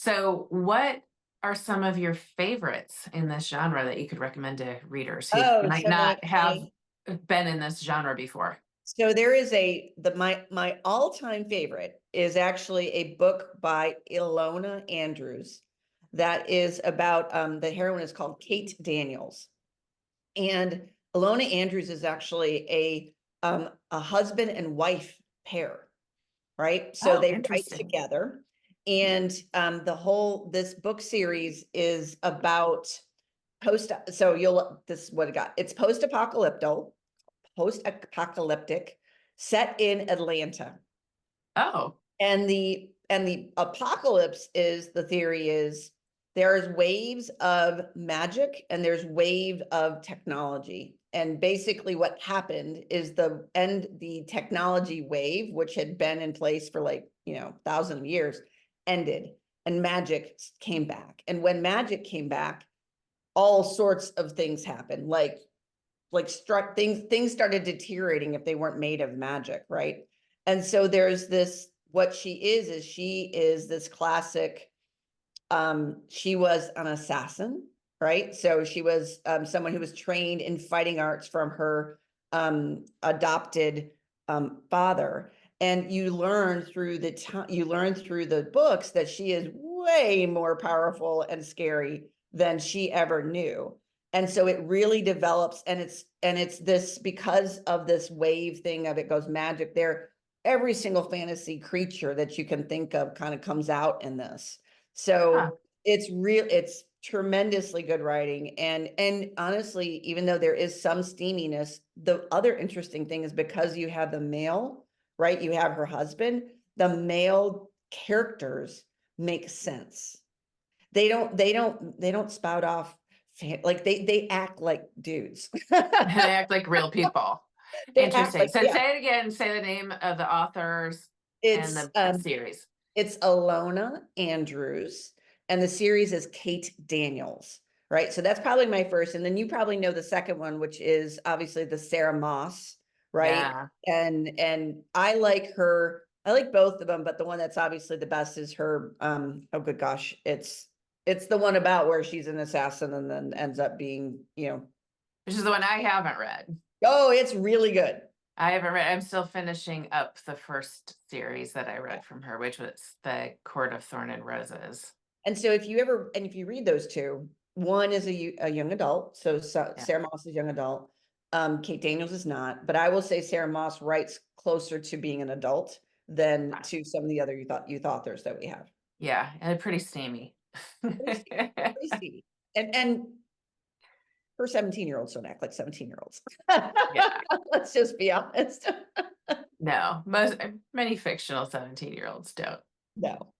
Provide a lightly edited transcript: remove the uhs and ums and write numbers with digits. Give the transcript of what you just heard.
So, what are some of your favorites in this genre that you could recommend to readers who Oh, might so not have been in this genre before? there is my all-time favorite is actually a book by Ilona Andrews that is about the heroine is called Kate Daniels. And Ilona Andrews is actually a husband and wife pair, right? So Oh, they write interesting. together. And this book series is about this is what it got. It's post-apocalyptic, set in Atlanta. Oh, And the apocalypse is the theory is there's waves of magic and there's wave of technology. And basically what happened is the technology wave, which had been in place for like, 1,000 years, ended and magic came back. And when magic came back, all sorts of things happened, like struck things started deteriorating if they weren't made of magic, right? And so there's this, what she is this classic, she was an assassin, right? So she was someone who was trained in fighting arts from her adopted father. And you learn through the books that she is way more powerful and scary than she ever knew. And so it really develops, and it's this, because of this wave thing of it goes magic there. Every single fantasy creature that you can think of kind of comes out in this. huh. So it's tremendously good writing. And honestly, even though there is some steaminess, the other interesting thing is because you have the male, right? You have her husband, the male characters make sense. They don't spout off like they act like dudes. They act like real people. They act Interesting. like, So yeah. say it again, say the name of the authors and It's the series. it's Alona Andrews, and the series is Kate Daniels, right? So that's probably my first, and then you probably know the second one, which is obviously the Sarah Moss, right? Yeah. And I like her. I like both of them, but the one that's obviously the best is her. Oh, good gosh, it's the one about where she's an assassin and then ends up being, Which is the one I haven't read. oh, it's really good. I haven't read, I'm still finishing up the first series that I read from her, which was The Court of Thorn and Roses. And so if you read those two, one is a young adult. So Yeah. Sarah Moss is young adult. Kate Daniels is not, but I will say Sarah Moss writes closer to being an adult than to some of the other youth authors that we have. Yeah, and pretty steamy. Pretty steamy, pretty steamy. And her 17-year-olds don't act like 17-year-olds. Yeah. Let's just be honest. No, many fictional 17-year-olds don't. No.